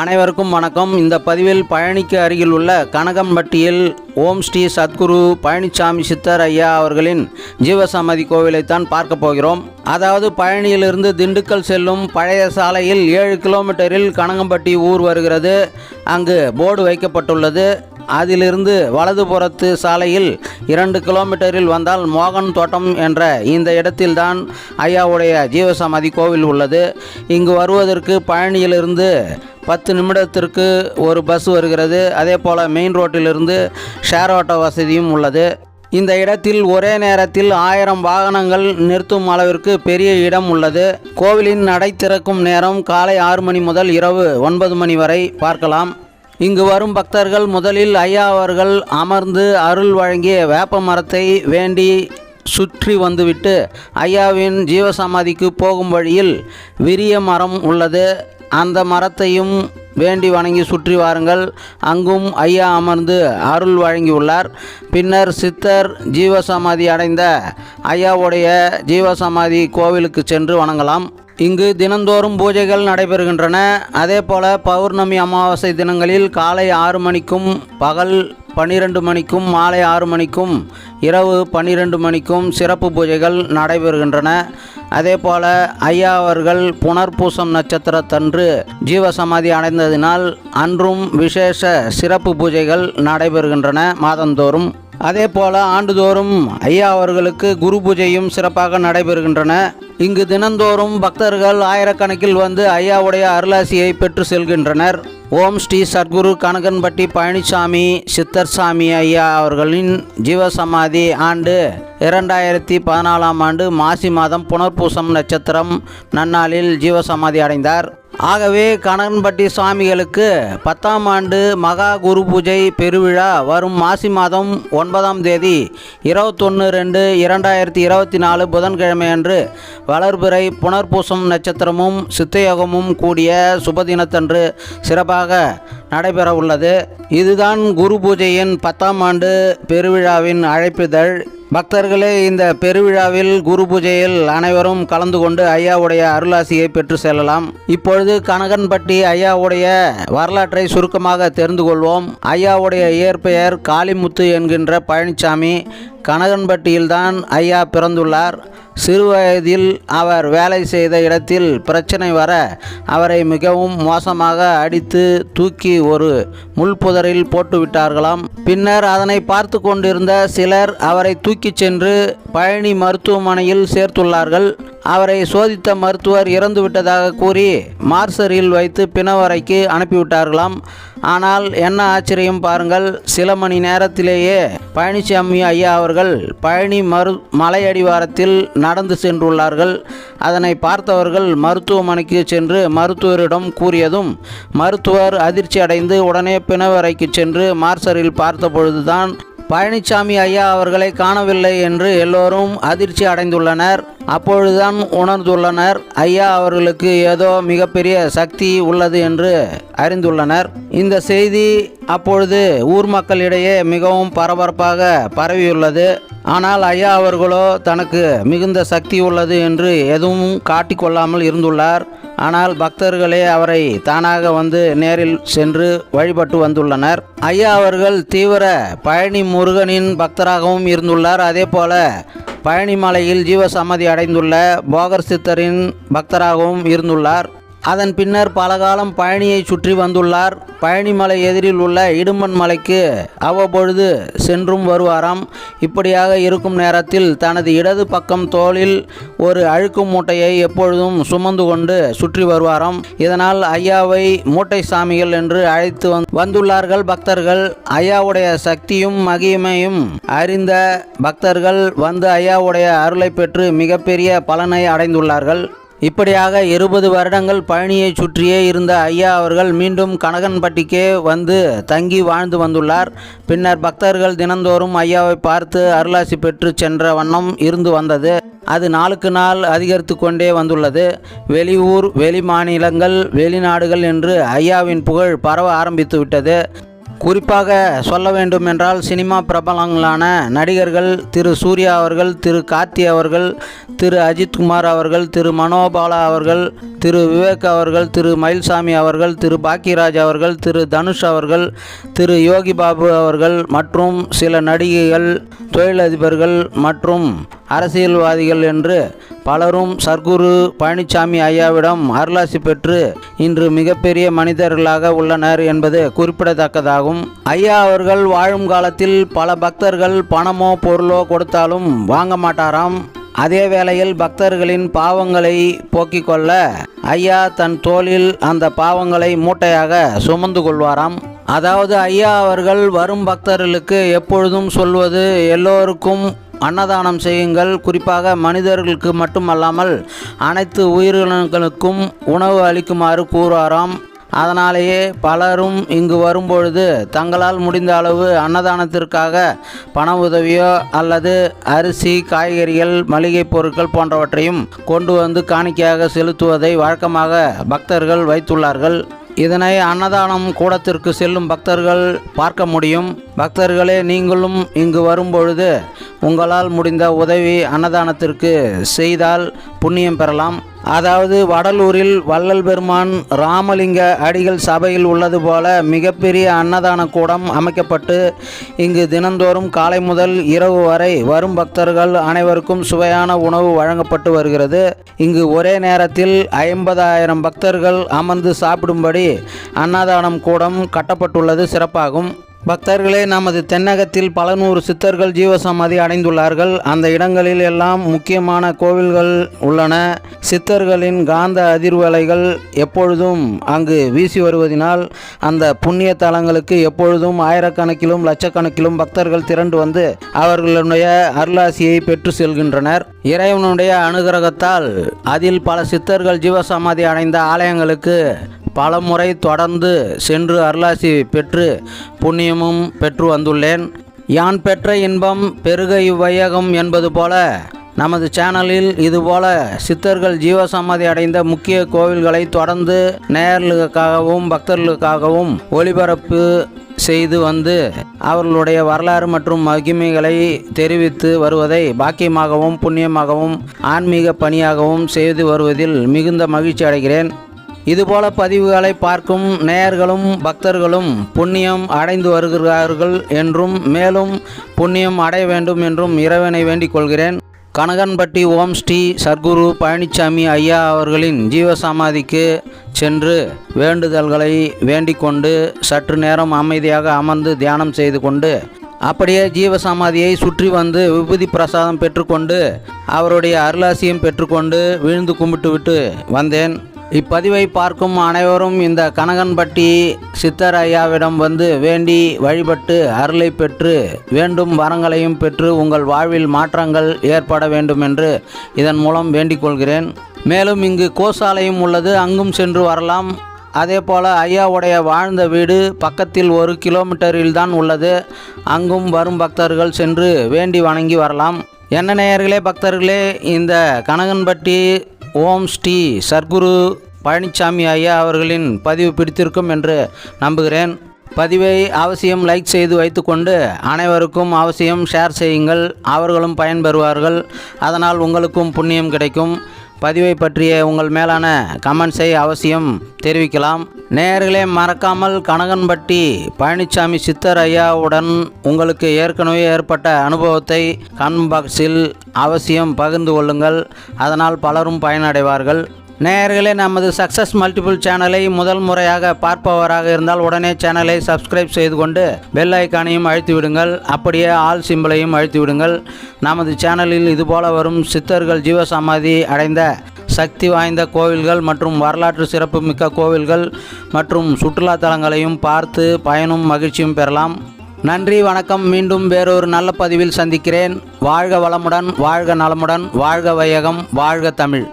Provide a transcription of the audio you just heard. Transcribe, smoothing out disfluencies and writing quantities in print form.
அனைவருக்கும் வணக்கம். இந்த பதிவில் பழனிக்கு அருகில் உள்ள கனகம்பட்டியில் ஓம் ஸ்ரீ சத்குரு பழனிசாமி சித்தர் ஐயா அவர்களின் ஜீவசமாதி கோவிலைத்தான் பார்க்க போகிறோம். அதாவது பழனியிலிருந்து திண்டுக்கல் செல்லும் பழைய சாலையில் 7 கிலோமீட்டரில் கனகம்பட்டி ஊர் வருகிறது. அங்கு போர்டு வைக்கப்பட்டுள்ளது. அதிலிருந்து வலதுபுறத்து சாலையில் 2 கிலோமீட்டரில் வந்தால் மோகன் தோட்டம் என்ற இந்த இடத்தில்தான் ஐயாவுடைய ஜீவசமாதி கோவில் உள்ளது. இங்கு வருவதற்கு பழனியிலிருந்து 10 நிமிடத்திற்கு ஒரு பஸ் வருகிறது. அதே போல் மெயின் ரோட்டிலிருந்து ஷேர் ஆட்டோ வசதியும் உள்ளது. இந்த இடத்தில் ஒரே நேரத்தில் 1000 வாகனங்கள் நிறுத்தும் அளவிற்கு பெரிய இடம் உள்ளது. கோவிலின் நடை திறக்கும் நேரம் காலை 6 மணி முதல் இரவு 9 மணி வரை பார்க்கலாம். இங்கு வரும் பக்தர்கள் முதலில் ஐயா அவர்கள் அமர்ந்து அருள் வழங்கிய வேப்ப மரத்தை வேண்டி சுற்றி வந்துவிட்டு ஐயாவின் ஜீவசமாதிக்கு போகும் வழியில் விரிய மரம் உள்ளது. அந்த மரத்தையும் வேண்டி வணங்கி சுற்றி வாருங்கள். அங்கும் ஐயா அமர்ந்து அருள் வழங்கியுள்ளார். பின்னர் சித்தர் ஜீவசமாதி அடைந்த ஐயாவுடைய ஜீவசமாதி கோவிலுக்கு சென்று வணங்கலாம். இங்கு தினந்தோறும் பூஜைகள் நடைபெறுகின்றன. அதே போல் பௌர்ணமி அமாவாசை தினங்களில் காலை 6 மணிக்கும் பகல் 12 மணிக்கும் மாலை 6 மணிக்கும் இரவு 12 மணிக்கும் சிறப்பு பூஜைகள் நடைபெறுகின்றன. அதே போல் ஐயா அவர்கள் புனர்பூசம் நட்சத்திரத்தன்று ஜீவசமாதி அடைந்ததினால் அன்றும் விசேஷ சிறப்பு பூஜைகள் நடைபெறுகின்றன மாதந்தோறும். அதே போல் ஆண்டுதோறும் ஐயா அவர்களுக்கு குரு பூஜையும் சிறப்பாக நடைபெறுகின்றன. இங்கு தினந்தோறும் பக்தர்கள் ஆயிரக்கணக்கில் வந்து ஐயாவுடைய அருளாசியை பெற்று செல்கின்றனர். ஓம் ஸ்ரீ சத்குரு கனகம்பட்டி பழனிசாமி சித்தர் சாமி ஐயா அவர்களின் ஜீவசமாதி ஆண்டு 2014ஆம் ஆண்டு மாசி மாதம் புனர்பூசம் நட்சத்திரம் நன்னாளில் ஜீவசமாதி அடைந்தார். ஆகவே கனகம்பட்டி சுவாமிகளுக்கு 10ஆம் ஆண்டு மகா குரு பூஜை பெருவிழா வரும் மாசி மாதம் 9ஆம் தேதி 21/2/2024 புதன்கிழமை அன்று வளர்பிறை புனர்பூசம் நட்சத்திரமும் சித்தயோகமும் கூடிய சுபதினத்தன்று சிறப்பாக நடைபெற உள்ளது. இதுதான் குரு பூஜையின் 10ஆம் ஆண்டு பெருவிழாவின் அழைப்பிதழ். பக்தர்களே, இந்த பெருவிழாவில் குரு பூஜையில் அனைவரும் கலந்து கொண்டு ஐயாவுடைய அருளாசியை பெற்று செல்லலாம். இப்பொழுது கனகம்பட்டி ஐயாவுடைய வரலாற்றை சுருக்கமாக தெரிந்து கொள்வோம். ஐயாவுடைய இயற்பெயர் காளிமுத்து என்கின்ற பழனிசாமி. கனகம்பட்டியில்தான் ஐயா பிறந்துள்ளார். சிறுவயதில் அவர் வேலை செய்த இடத்தில் பிரச்சனை வர அவரை மிகவும் மோசமாக அடித்து தூக்கி ஒரு முள்புதரில் போட்டுவிட்டார்களாம். பின்னர் அதனை பார்த்து கொண்டிருந்த சிலர் அவரை தூக்கிச் சென்று பழனி மருத்துவமனையில் சேர்த்துள்ளார்கள். அவரை சோதித்த மருத்துவர் இறந்துவிட்டதாக கூறி மார்ச்சரியில் வைத்து பிணவறைக்கு அனுப்பிவிட்டார்களாம். ஆனால் என்ன ஆச்சரியம் பாருங்கள், சில மணி நேரத்திலேயே பழனிசாமி ஐயா அவர்கள் பழனி மலை அடிவாரத்தில் நடந்து சென்றுள்ளார்கள். அதனை பார்த்தவர்கள் மருத்துவமனைக்கு சென்று மருத்துவரிடம் கூறியதும் மருத்துவர் அதிர்ச்சி அடைந்து உடனே பிணவறைக்கு சென்று மார்ச்சரில் பார்த்தபொழுதுதான் பழனிசாமி ஐயா அவர்களை காணவில்லை என்று எல்லோரும் அதிர்ச்சி அடைந்துள்ளனர். அப்பொழுதுதான் உணர்ந்துள்ளனர் ஐயா அவர்களுக்கு ஏதோ மிகப்பெரிய சக்தி உள்ளது என்று அறிந்துள்ளனர். இந்த செய்தி அப்பொழுது ஊர் மக்களிடையே மிகவும் பரபரப்பாக பரவியுள்ளது. ஆனால் ஐயா அவர்களோ தனக்கு மிகுந்த சக்தி உள்ளது என்று எதுவும் காட்டிக்கொள்ளாமல் இருந்துள்ளார். ஆனால் பக்தர்களே அவரை தானாக வந்து நேரில் சென்று வழிபட்டு வந்துள்ளனர். ஐயா அவர்கள் தீவிர பழனி முருகனின் பக்தராகவும் இருந்துள்ளார். அதே போல பழனி மலையில் ஜீவசமாதி அடைந்துள்ள போகர் சித்தரின் பக்தராகவும் இருந்துள்ளார். அதன் பின்னர் பல காலம் பழனியை சுற்றி வந்துள்ளார். பழனிமலை எதிரில் உள்ள இடும்பன் மலைக்கு அவ்வப்பொழுது சென்றும் வருவாராம். இப்படியாக இருக்கும் நேரத்தில் தனது இடது பக்கம் தோளில் ஒரு அழுக்கு மூட்டையை எப்பொழுதும் சுமந்து கொண்டு சுற்றி வருவாராம். இதனால் ஐயாவை மூட்டை சாமிகள் என்று அழைத்து வந்துள்ளார்கள் பக்தர்கள். ஐயாவுடைய சக்தியும் மகிமையும் அறிந்த பக்தர்கள் வந்து ஐயாவுடைய அருளை பெற்று மிகப்பெரிய பலனை அடைந்துள்ளார்கள். இப்படியாக 20 வருடங்கள் பழனியை சுற்றியே இருந்த ஐயா அவர்கள் மீண்டும் கனகம்பட்டிக்கே வந்து தங்கி வாழ்ந்து வந்துள்ளார். பின்னர் பக்தர்கள் தினந்தோறும் ஐயாவை பார்த்து அருளாசி பெற்று சென்ற வண்ணம் இருந்து வந்தது. அது நாளுக்கு நாள் அதிகரித்து கொண்டே வந்துள்ளது. வெளியூர், வெளி மாநிலங்கள், வெளிநாடுகள் என்று ஐயாவின் புகழ் பரவ ஆரம்பித்து விட்டது. குறிப்பாக சொல்ல வேண்டும் என்றால் சினிமா பிரபலங்களான நடிகர்கள் திரு சூர்யா அவர்கள், திரு கார்த்தி அவர்கள், திரு அஜித்குமார் அவர்கள், திரு மனோபாலா அவர்கள், திரு விவேக் அவர்கள், திரு மயில்சாமி அவர்கள், திரு பாக்கியராஜ் அவர்கள், திரு தனுஷ் அவர்கள், திரு யோகி பாபு அவர்கள் மற்றும் சில நடிகைகள், தொழிலதிபர்கள் மற்றும் அரசியல்வாதிகள் என்று பலரும் சர்க்குரு பழனிசாமி ஐயாவிடம் அருளாசி பெற்று இன்று மிகப்பெரிய மனிதர்களாக உள்ளனர் என்பது குறிப்பிடத்தக்கதாகும். ஐயா அவர்கள் வாழும் காலத்தில் பல பக்தர்கள் பணமோ பொருளோ கொடுத்தாலும் வாங்க மாட்டாராம். அதே வேளையில் பக்தர்களின் பாவங்களை போக்கிக் கொள்ள ஐயா தன் தோளில் அந்த பாவங்களை மூட்டையாக சுமந்து கொள்வாராம். அதாவது ஐயா அவர்கள் வரும் பக்தர்களுக்கு எப்பொழுதும் சொல்வது, எல்லோருக்கும் அன்னதானம் செய்யுங்கள், குறிப்பாக மனிதர்களுக்கு மட்டுமல்லாமல் அனைத்து உயிரினங்களுக்கும் உணவு அளிக்குமாறு கூறுவாராம். அதனாலேயே பலரும் இங்கு வரும்பொழுது தங்களால் முடிந்த அளவு அன்னதானத்திற்காக பண உதவியோ அல்லது அரிசி, காய்கறிகள், மளிகை பொருட்கள் போன்றவற்றையும் கொண்டு வந்து காணிக்கையாக செலுத்துவதை வழக்கமாக பக்தர்கள் வைத்துள்ளார்கள். இதனை அன்னதானம் கூடத்திற்கு செல்லும் பக்தர்கள் பார்க்க முடியும். பக்தர்களே, நீங்களும் இங்கு வரும்பொழுது உங்களால் முடிந்த உதவி அன்னதானத்திற்கு செய்தால் புண்ணியம் பெறலாம். அதாவது வடலூரில் வள்ளல் பெருமான் ராமலிங்க அடிகள் சபையில் உள்ளது போல மிகப்பெரிய அன்னதான கூடம் அமைக்கப்பட்டு இங்கு தினந்தோறும் காலை முதல் இரவு வரை வரும் பக்தர்கள் அனைவருக்கும் சுவையான உணவு வழங்கப்பட்டு வருகிறது. இங்கு ஒரே நேரத்தில் 50,000 பக்தர்கள் அமர்ந்து சாப்பிடும்படி அன்னதானம் கூடம் கட்டப்பட்டுள்ளது சிறப்பாகும். பக்தர்களே, நமது தென்னகத்தில் பல நூறு சித்தர்கள் ஜீவசமாதி அடைந்துள்ளார்கள். அந்த இடங்களில் எல்லாம் முக்கியமான கோவில்கள் உள்ளன. சித்தர்களின் காந்த அதிர்வலைகள் எப்பொழுதும் அங்கு வீசி வருவதனால் அந்த புண்ணிய தலங்களுக்கு எப்பொழுதும் ஆயிரக்கணக்கிலும் லட்சக்கணக்கிலும் பக்தர்கள் திரண்டு வந்து அவர்களுடைய அருளாசியை பெற்று செல்கின்றனர். இறைவனுடைய அனுகிரகத்தால் அதில் பல சித்தர்கள் ஜீவசமாதி அடைந்த ஆலயங்களுக்கு பல முறை தொடர்ந்து சென்று அருளாசி பெற்று புண்ணியமும் பெற்று வந்துள்ளேன். யான் பெற்ற இன்பம் பெருக இவ்வையகம் என்பது போல நமது சேனலில் இதுபோல சித்தர்கள் ஜீவசமாதி அடைந்த முக்கிய கோவில்களை தொடர்ந்து நேயர்களுக்காகவும் பக்தர்களுக்காகவும் ஒளிபரப்பு செய்து வந்து அவர்களுடைய வரலாறு மற்றும் மகிமைகளை தெரிவித்து வருவதை பாக்கியமாகவும் புண்ணியமாகவும் ஆன்மீக பணியாகவும் செய்து வருவதில் மிகுந்த மகிழ்ச்சி அடைகிறேன். இதுபோல பதிவுகளை பார்க்கும் நேயர்களும் பக்தர்களும் புண்ணியம் அடைந்து வருகிறார்கள் என்றும் மேலும் புண்ணியம் அடைய வேண்டும் என்றும் இறைவனை வேண்டிக் கொள்கிறேன். கனகன்பட்டி ஓம் ஸ்ரீ சர்க்குரு பழனிசாமி ஐயா அவர்களின் ஜீவசமாதிக்கு சென்று வேண்டுதல்களை வேண்டிக் கொண்டு சற்று நேரம் அமைதியாக அமர்ந்து தியானம் செய்து கொண்டு அப்படியே ஜீவசமாதியை சுற்றி வந்து விபூதி பிரசாதம் பெற்றுக்கொண்டு அவருடைய அருளாசியும் பெற்றுக்கொண்டு விழுந்து கும்பிட்டு விட்டு வந்தேன். இப்பதிவை பார்க்கும் அனைவரும் இந்த கனகன்பட்டி சித்தர் ஐயாவிடம் வந்து வேண்டி வழிபட்டு அருளை பெற்று வேண்டும் வரங்களையும் பெற்று உங்கள் வாழ்வில் மாற்றங்கள் ஏற்பட வேண்டும் என்று இதன் மூலம் வேண்டிக் கொள்கிறேன். மேலும் இங்கு கோசாலையும் உள்ளது, அங்கும் சென்று வரலாம். அதே போல் ஐயாவுடைய வாழ்ந்த வீடு பக்கத்தில் 1 கிலோமீட்டரில் தான் உள்ளது. அங்கும் வரும் பக்தர்கள் சென்று வேண்டி வணங்கி வரலாம். என்ன நேயர்களே, பக்தர்களே, இந்த கனகன்பட்டி ஓம் ஸ்ரீ சர்க்குரு பழனிசாமி ஐயா அவர்களின் பதிவு பிடித்திருக்கும் என்று நம்புகிறேன். பதிவை அவசியம் லைக் செய்து வைத்துக்கொண்டு அனைவருக்கும் அவசியம் ஷேர் செய்யுங்கள். அவர்களும் பயன்பெறுவார்கள். அதனால் உங்களுக்கும் புண்ணியம் கிடைக்கும். பதிவை பற்றிய உங்கள் மேலான கமெண்ட்ஸை அவசியம் தெரிவிக்கலாம். நேயர்களே, மறக்காமல் கனகன்பட்டி பழனிசாமி சித்தர் ஐயாவுடன் உங்களுக்கு ஏற்கனவே ஏற்பட்ட அனுபவத்தை கமெண்ட் பாக்ஸில் அவசியம் பகிர்ந்து கொள்ளுங்கள். அதனால் பலரும் பயனடைவார்கள். நேயர்களே, நமது சக்ஸஸ் மல்டிபிள் சேனலை முதல் முறையாக பார்ப்பவராக இருந்தால் உடனே சேனலை சப்ஸ்கிரைப் செய்து கொண்டு பெல் ஐக்கானையும் அழுத்தி விடுங்கள். அப்படியே ஆல் சிம்பிளையும் அழுத்தி விடுங்கள். நமது சேனலில் இதுபோல வரும் சித்தர்கள் ஜீவசமாதி அடைந்த சக்தி வாய்ந்த கோவில்கள் மற்றும் வரலாற்று சிறப்புமிக்க கோவில்கள் மற்றும் சுற்றுலா தலங்களையும் பார்த்து பயனும் மகிழ்ச்சியும் பெறலாம். நன்றி, வணக்கம். மீண்டும் வேறொரு நல்ல பதிவில் சந்திக்கிறேன். வாழ்க வளமுடன், வாழ்க நலமுடன், வாழ்க வையகம், வாழ்க தமிழ்.